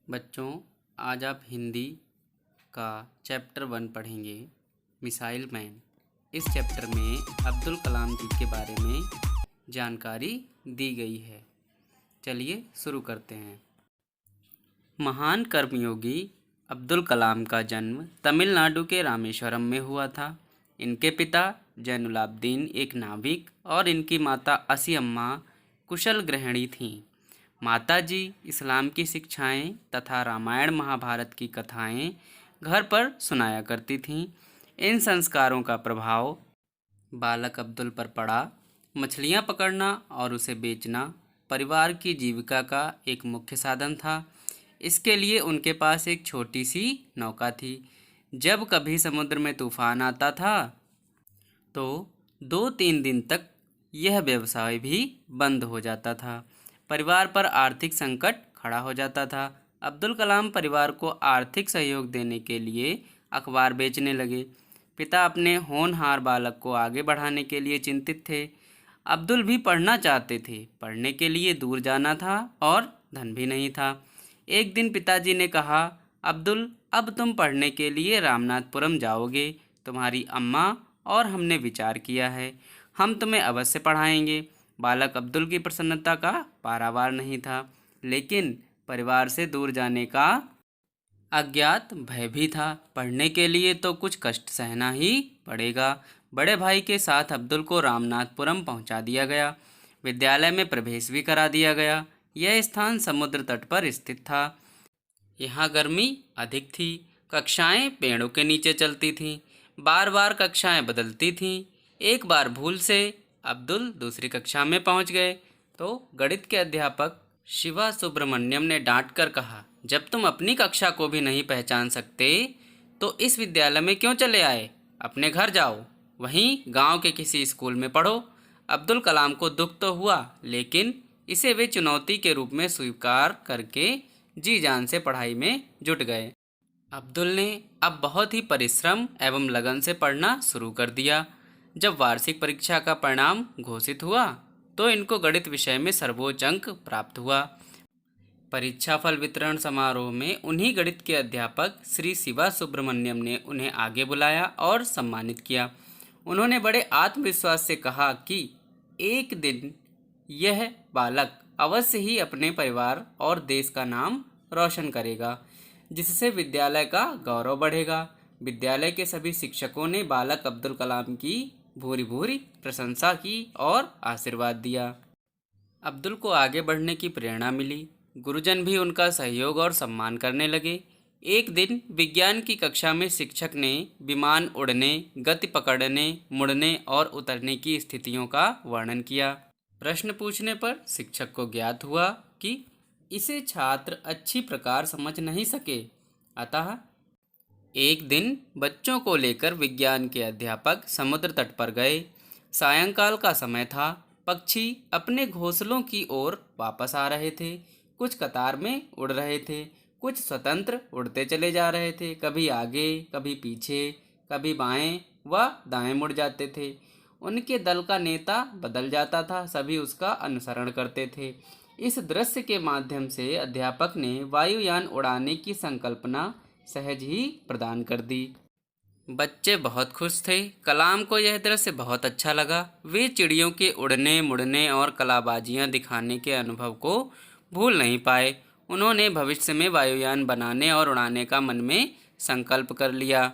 बच्चों, आज आप हिंदी का चैप्टर 1 पढ़ेंगे, मिसाइल मैन। इस चैप्टर में अब्दुल कलाम जी के बारे में जानकारी दी गई है। चलिए शुरू करते हैं। महान कर्मयोगी अब्दुल कलाम का जन्म तमिलनाडु के रामेश्वरम में हुआ था। इनके पिता जैनुलाब्दीन एक नाविक और इनकी माता असीअम्मा कुशल गृहिणी थीं। माताजी इस्लाम की शिक्षाएं तथा रामायण महाभारत की कथाएं घर पर सुनाया करती थीं। इन संस्कारों का प्रभाव बालक अब्दुल पर पड़ा। मछलियां पकड़ना और उसे बेचना परिवार की जीविका का एक मुख्य साधन था। इसके लिए उनके पास एक छोटी सी नौका थी। जब कभी समुद्र में तूफान आता था तो 2-3 दिन तक यह व्यवसाय भी बंद हो जाता था। परिवार पर आर्थिक संकट खड़ा हो जाता था। अब्दुल कलाम परिवार को आर्थिक सहयोग देने के लिए अखबार बेचने लगे। पिता अपने होनहार बालक को आगे बढ़ाने के लिए चिंतित थे। अब्दुल भी पढ़ना चाहते थे। पढ़ने के लिए दूर जाना था और धन भी नहीं था। एक दिन पिताजी ने कहा, अब्दुल, अब तुम पढ़ने के लिए रामनाथपुरम जाओगे। तुम्हारी अम्मा और हमने विचार किया है, हम तुम्हें अवश्य पढ़ाएंगे। बालक अब्दुल की प्रसन्नता का पारावार नहीं था, लेकिन परिवार से दूर जाने का अज्ञात भय भी था। पढ़ने के लिए तो कुछ कष्ट सहना ही पड़ेगा। बड़े भाई के साथ अब्दुल को रामनाथपुरम पहुंचा दिया गया। विद्यालय में प्रवेश भी करा दिया गया। यह स्थान समुद्र तट पर स्थित था। यहाँ गर्मी अधिक थी। कक्षाएं पेड़ों के नीचे चलती थीं। बार बार कक्षाएं बदलती थीं। एक बार भूल से अब्दुल दूसरी कक्षा में पहुंच गए तो गणित के अध्यापक शिवा सुब्रमण्यम ने डांट कर कहा, जब तुम अपनी कक्षा को भी नहीं पहचान सकते तो इस विद्यालय में क्यों चले आए? अपने घर जाओ, वहीं गांव के किसी स्कूल में पढ़ो। अब्दुल कलाम को दुख तो हुआ, लेकिन इसे वे चुनौती के रूप में स्वीकार करके जी जान से पढ़ाई में जुट गए। अब्दुल ने अब बहुत ही परिश्रम एवं लगन से पढ़ना शुरू कर दिया। जब वार्षिक परीक्षा का परिणाम घोषित हुआ तो इनको गणित विषय में सर्वोच्च अंक प्राप्त हुआ। परीक्षा फल वितरण समारोह में उन्हीं गणित के अध्यापक श्री शिवा सुब्रमण्यम ने उन्हें आगे बुलाया और सम्मानित किया। उन्होंने बड़े आत्मविश्वास से कहा कि एक दिन यह बालक अवश्य ही अपने परिवार और देश का नाम रोशन करेगा, जिससे विद्यालय का गौरव बढ़ेगा। विद्यालय के सभी शिक्षकों ने बालक अब्दुल कलाम की भूरी भूरी प्रशंसा की और आशीर्वाद दिया। अब्दुल को आगे बढ़ने की प्रेरणा मिली। गुरुजन भी उनका सहयोग और सम्मान करने लगे। एक दिन विज्ञान की कक्षा में शिक्षक ने विमान उड़ने, गति पकड़ने, मुड़ने और उतरने की स्थितियों का वर्णन किया। प्रश्न पूछने पर शिक्षक को ज्ञात हुआ कि इसे छात्र अच्छी प्रकार समझ नहीं सके। अतः एक दिन बच्चों को लेकर विज्ञान के अध्यापक समुद्र तट पर गए। सायंकाल का समय था। पक्षी अपने घोंसलों की ओर वापस आ रहे थे। कुछ कतार में उड़ रहे थे, कुछ स्वतंत्र उड़ते चले जा रहे थे। कभी आगे, कभी पीछे, कभी बाएं व दाएं मुड़ जाते थे। उनके दल का नेता बदल जाता था, सभी उसका अनुसरण करते थे। इस दृश्य के माध्यम से अध्यापक ने वायुयान उड़ाने की संकल्पना सहज ही प्रदान कर दी। बच्चे बहुत खुश थे। कलाम को यह दृश्य बहुत अच्छा लगा। वे चिड़ियों के उड़ने, मुड़ने और कलाबाजियां दिखाने के अनुभव को भूल नहीं पाए। उन्होंने भविष्य में वायुयान बनाने और उड़ाने का मन में संकल्प कर लिया।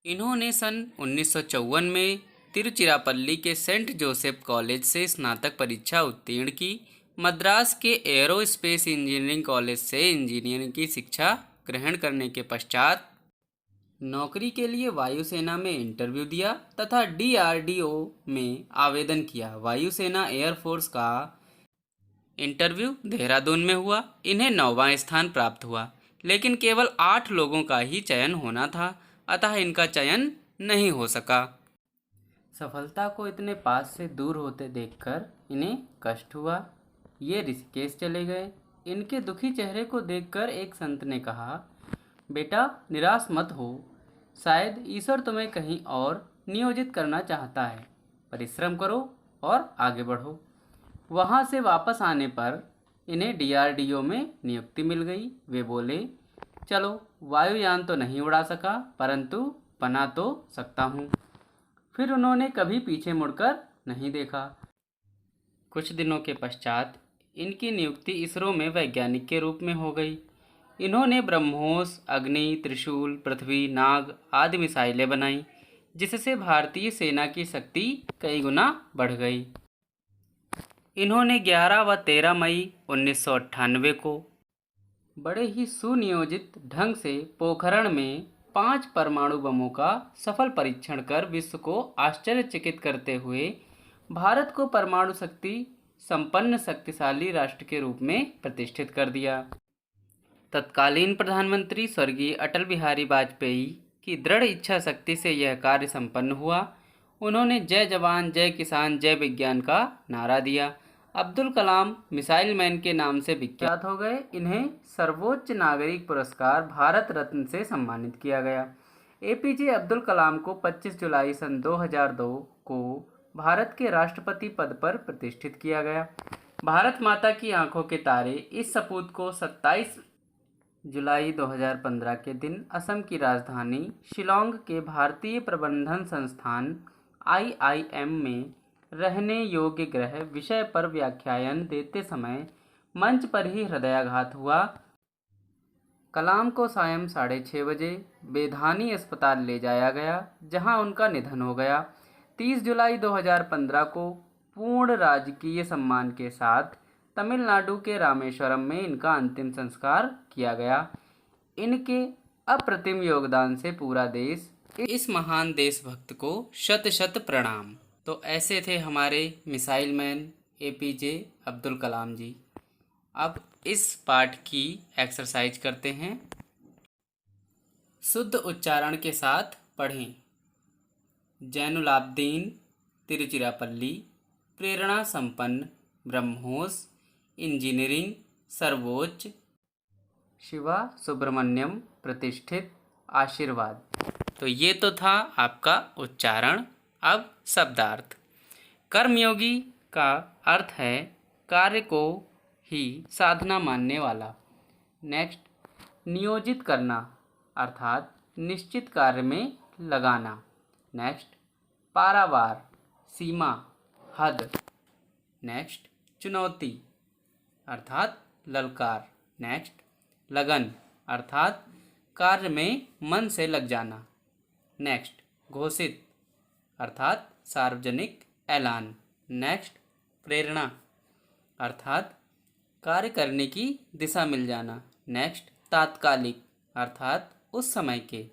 इन्होंने सन 1954 में तिरुचिरापल्ली के सेंट जोसेफ कॉलेज से स्नातक परीक्षा उत्तीर्ण की। मद्रास के एयरोस्पेस इंजीनियरिंग कॉलेज से इंजीनियरिंग की शिक्षा ग्रहण करने के पश्चात नौकरी के लिए वायुसेना में इंटरव्यू दिया तथा DRDO में आवेदन किया। वायुसेना एयरफोर्स का इंटरव्यू देहरादून में हुआ। इन्हें 9वां स्थान प्राप्त हुआ, लेकिन केवल 8 लोगों का ही चयन होना था, अतः इनका चयन नहीं हो सका। सफलता को इतने पास से दूर होते देखकर इन्हें कष्ट हुआ। ये ऋषिकेश चले गए। इनके दुखी चेहरे को देखकर एक संत ने कहा, बेटा, निराश मत हो, शायद ईश्वर तुम्हें कहीं और नियोजित करना चाहता है। परिश्रम करो और आगे बढ़ो। वहाँ से वापस आने पर इन्हें डीआरडीओ में नियुक्ति मिल गई। वे बोले, चलो वायुयान तो नहीं उड़ा सका, परंतु बना तो सकता हूँ। फिर उन्होंने कभी पीछे मुड़कर नहीं देखा। कुछ दिनों के पश्चात इनकी नियुक्ति इसरो में वैज्ञानिक के रूप में हो गई। इन्होंने ब्रह्मोस, अग्नि, त्रिशूल, पृथ्वी, नाग आदि मिसाइलें बनाई, जिससे भारतीय सेना की शक्ति कई गुना बढ़ गई। इन्होंने 11 व 13 मई 1998 को बड़े ही सुनियोजित ढंग से पोखरण में 5 परमाणु बमों का सफल परीक्षण कर विश्व को आश्चर्यचकित करते हुए भारत को परमाणु शक्ति संपन्न शक्तिशाली राष्ट्र के रूप में प्रतिष्ठित कर दिया। तत्कालीन प्रधानमंत्री स्वर्गीय अटल बिहारी वाजपेयी की दृढ़ इच्छा शक्ति से यह कार्य संपन्न हुआ। उन्होंने जय जवान जय किसान जय विज्ञान का नारा दिया। अब्दुल कलाम मिसाइल मैन के नाम से विख्यात हो गए। इन्हें सर्वोच्च नागरिक पुरस्कार भारत रत्न से सम्मानित किया गया। एपीजे अब्दुल कलाम को 25 जुलाई सन 2002 को भारत के राष्ट्रपति पद पर प्रतिष्ठित किया गया। भारत माता की आंखों के तारे इस सपूत को 27 जुलाई 2015 के दिन असम की राजधानी शिलोंग के भारतीय प्रबंधन संस्थान IIM में रहने योग्य ग्रह विषय पर व्याख्यान देते समय मंच पर ही हृदयाघात हुआ। कलाम को सायं 6:30 बजे बेधानी अस्पताल ले जाया गया, जहां उनका निधन हो गया। 30 जुलाई 2015 को पूर्ण राजकीय सम्मान के साथ तमिलनाडु के रामेश्वरम में इनका अंतिम संस्कार किया गया। इनके अप्रतिम योगदान से पूरा देश इस महान देशभक्त को शत शत प्रणाम। तो ऐसे थे हमारे missile man APJ Abdul Kalam जी। अब इस पाठ की एक्सरसाइज करते हैं। शुद्ध उच्चारण के साथ पढ़ें। जैनुलाब्दीन, तिरुचिरापल्ली, प्रेरणा संपन्न, ब्रह्मोस, इंजीनियरिंग, सर्वोच्च, शिवा सुब्रमण्यम, प्रतिष्ठित, आशीर्वाद। तो ये तो था आपका उच्चारण। अब शब्दार्थ। कर्मयोगी का अर्थ है कार्य को ही साधना मानने वाला। नेक्स्ट, नियोजित करना अर्थात निश्चित कार्य में लगाना। नेक्स्ट, पारावार, सीमा, हद। नेक्स्ट, चुनौती अर्थात ललकार। नेक्स्ट, लगन अर्थात कार्य में मन से लग जाना। नेक्स्ट, घोषित अर्थात सार्वजनिक ऐलान। नेक्स्ट, प्रेरणा अर्थात कार्य करने की दिशा मिल जाना। नेक्स्ट, तात्कालिक अर्थात उस समय के।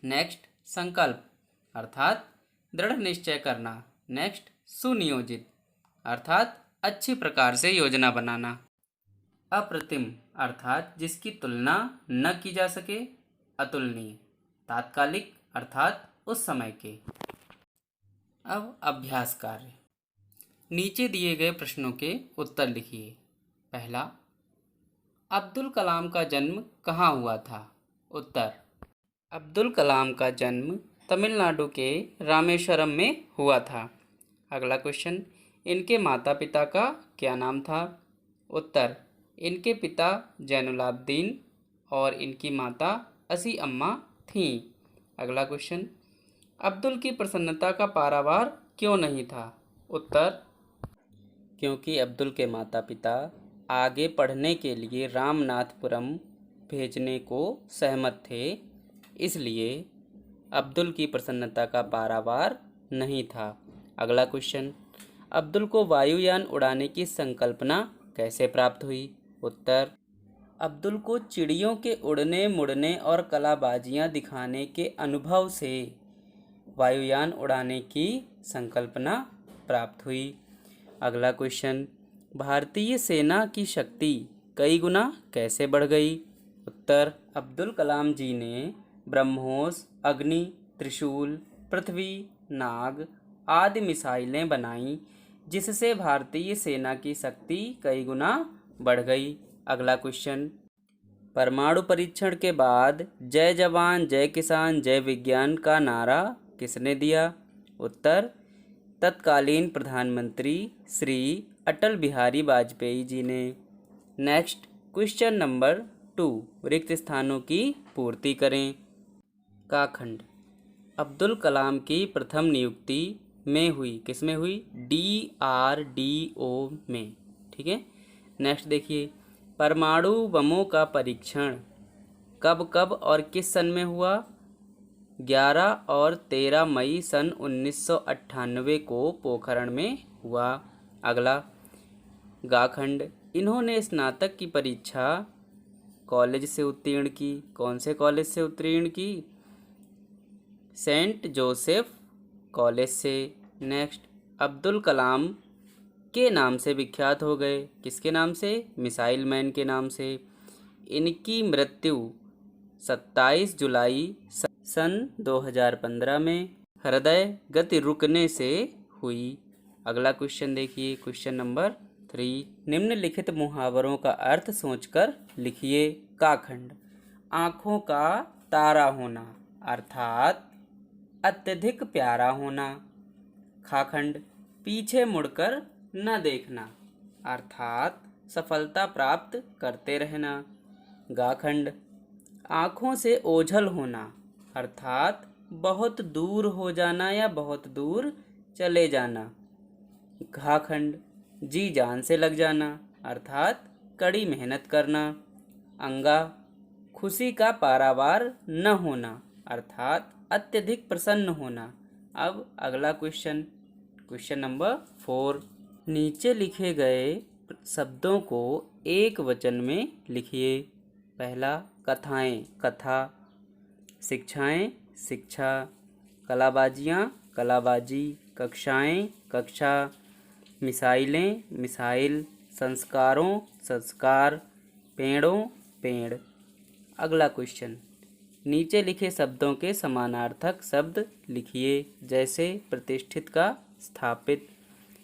नेक्स्ट, संकल्प अर्थात दृढ़ निश्चय करना। नेक्स्ट, सुनियोजित अर्थात अच्छी प्रकार से योजना बनाना। अप्रतिम अर्थात जिसकी तुलना न की जा सके, अतुलनीय। तात्कालिक अर्थात उस समय के। अब अभ्यास कार्य। नीचे दिए गए प्रश्नों के उत्तर लिखिए। पहला, अब्दुल कलाम का जन्म कहाँ हुआ था? उत्तर, अब्दुल कलाम का जन्म तमिलनाडु के रामेश्वरम में हुआ था। अगला क्वेश्चन, इनके माता पिता का क्या नाम था? उत्तर, इनके पिता जैनुलाब्दीन और इनकी माता असी अम्मा थीं। अगला क्वेश्चन, अब्दुल की प्रसन्नता का पारावार क्यों नहीं था? उत्तर, क्योंकि अब्दुल के माता पिता आगे पढ़ने के लिए रामनाथपुरम भेजने को सहमत थे, इसलिए अब्दुल की प्रसन्नता का पारावार नहीं था। अगला क्वेश्चन, अब्दुल को वायुयान उड़ाने की संकल्पना कैसे प्राप्त हुई? उत्तर, अब्दुल को चिड़ियों के उड़ने मुड़ने और कलाबाजियां दिखाने के अनुभव से वायुयान उड़ाने की संकल्पना प्राप्त हुई। अगला क्वेश्चन, भारतीय सेना की शक्ति कई गुना कैसे बढ़ गई? उत्तर, अब्दुल कलाम जी ने ब्रह्मोस, अग्नि, त्रिशूल, पृथ्वी, नाग आदि मिसाइलें बनाई, जिससे भारतीय सेना की शक्ति कई गुना बढ़ गई। अगला क्वेश्चन, परमाणु परीक्षण के बाद जय जवान जय किसान जय विज्ञान का नारा किसने दिया? उत्तर, तत्कालीन प्रधानमंत्री श्री अटल बिहारी वाजपेयी जी ने। नेक्स्ट क्वेश्चन नंबर 2, रिक्त स्थानों की पूर्ति करें। का खंड अब्दुल कलाम की प्रथम नियुक्ति में हुई, किस में हुई? DRDO में। ठीक है। नेक्स्ट देखिए, परमाणु बमों का परीक्षण कब कब और किस सन में हुआ? 11 और 13 मई सन 1998 को पोखरण में हुआ। अगला, गाखंड इन्होंने स्नातक की परीक्षा कॉलेज से उत्तीर्ण की, कौन से कॉलेज से उत्तीर्ण की? सेंट जोसेफ कॉलेज से। नेक्स्ट, अब्दुल कलाम के नाम से विख्यात हो गए, किसके नाम से? मिसाइल मैन के नाम से। इनकी मृत्यु 27 जुलाई सन 2015 में हृदय गति रुकने से हुई। अगला क्वेश्चन देखिए, क्वेश्चन नंबर 3, निम्नलिखित मुहावरों का अर्थ सोचकर लिखिए। का खंड आँखों का तारा होना अर्थात अत्यधिक प्यारा होना। खा खंड पीछे मुड़कर न देखना अर्थात सफलता प्राप्त करते रहना। गा खंड आँखों से ओझल होना अर्थात बहुत दूर हो जाना या बहुत दूर चले जाना। घा खंड जी जान से लग जाना अर्थात कड़ी मेहनत करना। अंगा खुशी का पारावार न होना अर्थात अत्यधिक प्रसन्न होना। अब अगला क्वेश्चन, क्वेश्चन नंबर 4, नीचे लिखे गए शब्दों को एक वचन में लिखिए। पहला, कथाएं कथा, शिक्षाएं शिक्षा, कलाबाजियाँ कलाबाजी, कक्षाएं कक्षा, मिसाइलें मिसाइल, संस्कारों संस्कार, पेड़ों पेड़। अगला क्वेश्चन, नीचे लिखे शब्दों के समानार्थक शब्द लिखिए। जैसे प्रतिष्ठित का स्थापित,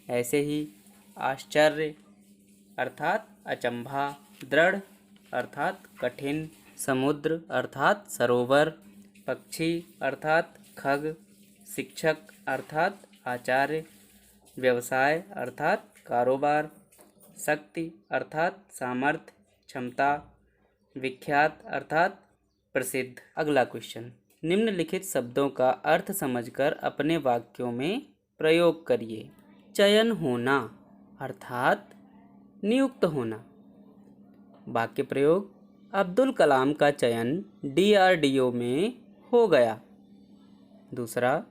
ऐसे ही आश्चर्य अर्थात अचंभा, दृढ़ अर्थात कठिन, समुद्र अर्थात सरोवर, पक्षी अर्थात खग, शिक्षक अर्थात आचार्य, व्यवसाय अर्थात कारोबार, शक्ति अर्थात सामर्थ्य क्षमता, विख्यात अर्थात प्रसिद्ध। अगला क्वेश्चन, निम्नलिखित शब्दों का अर्थ समझकर अपने वाक्यों में प्रयोग करिए। चयन होना अर्थात नियुक्त होना। वाक्य प्रयोग, अब्दुल कलाम का चयन DRDO में हो गया। दूसरा,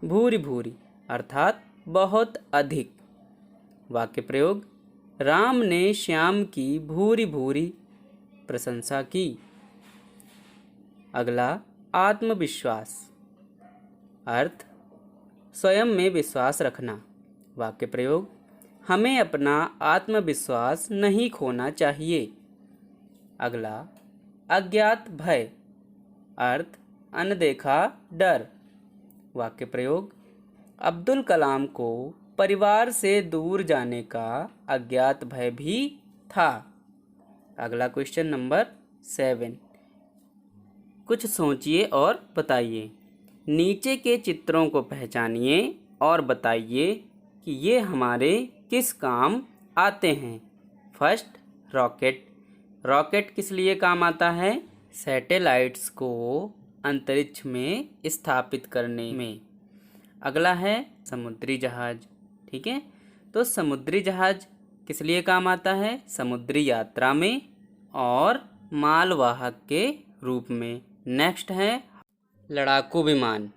भूरी भूरी अर्थात बहुत अधिक। वाक्य प्रयोग, राम ने श्याम की भूरी भूरी प्रशंसा की। अगला, आत्मविश्वास अर्थ स्वयं में विश्वास रखना। वाक्य प्रयोग, हमें अपना आत्मविश्वास नहीं खोना चाहिए। अगला, अज्ञात भय अर्थ अनदेखा डर। वाक्य प्रयोग, अब्दुल कलाम को परिवार से दूर जाने का अज्ञात भय भी था। अगला क्वेश्चन नंबर 7, कुछ सोचिए और बताइए। नीचे के चित्रों को पहचानिए और बताइए कि ये हमारे किस काम आते हैं। First, rocket. रॉकेट किस लिए काम आता है? सैटेलाइट्स को अंतरिक्ष में स्थापित करने में। अगला है समुद्री जहाज। ठीक है, तो समुद्री जहाज किस लिए काम आता है? समुद्री यात्रा में और मालवाहक के रूप में। नेक्स्ट है लड़ाकू विमान।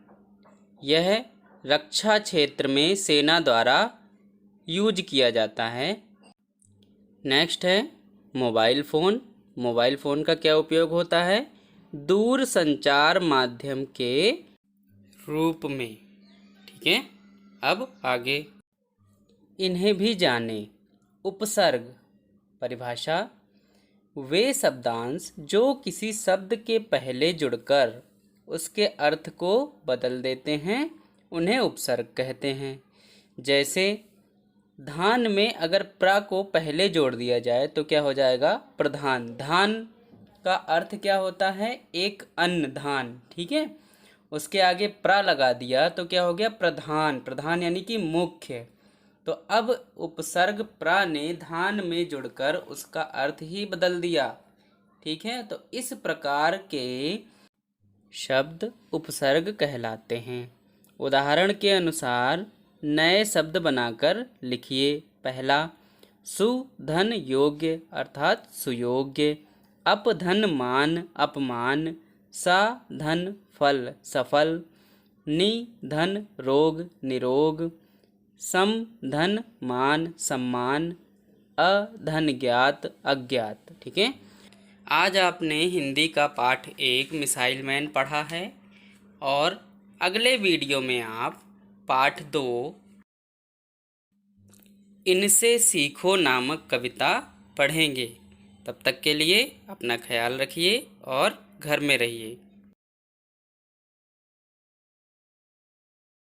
यह रक्षा क्षेत्र में सेना द्वारा यूज किया जाता है। नेक्स्ट है मोबाइल फ़ोन। मोबाइल फ़ोन का क्या उपयोग होता है? दूर संचार माध्यम के रूप में। ठीक है, अब आगे इन्हें भी जाने। उपसर्ग परिभाषा, वे शब्दांश जो किसी शब्द के पहले जुड़कर उसके अर्थ को बदल देते हैं उन्हें उपसर्ग कहते हैं। जैसे धान में अगर प्र को पहले जोड़ दिया जाए तो क्या हो जाएगा? प्रधान। धान का अर्थ क्या होता है? एक अन्न, धान। ठीक है, उसके आगे प्र लगा दिया तो क्या हो गया? प्रधान। प्रधान यानी कि मुख्य। तो अब उपसर्ग प्र ने धान में जुड़कर उसका अर्थ ही बदल दिया। ठीक है, तो इस प्रकार के शब्द उपसर्ग कहलाते हैं। उदाहरण के अनुसार नए शब्द बनाकर लिखिए। पहला, सुधन योग्य अर्थात सुयोग्य, अपधन मान अपमान, साधन फल सफल, निधन रोग निरोग, समधन मान सम्मान, अधन ज्ञात अज्ञात। ठीक है, आज आपने हिंदी का पाठ 1 मिसाइल मैन पढ़ा है और अगले वीडियो में आप पाठ 2 इनसे सीखो नामक कविता पढ़ेंगे। तब तक के लिए अपना ख्याल रखिए और घर में रहिए।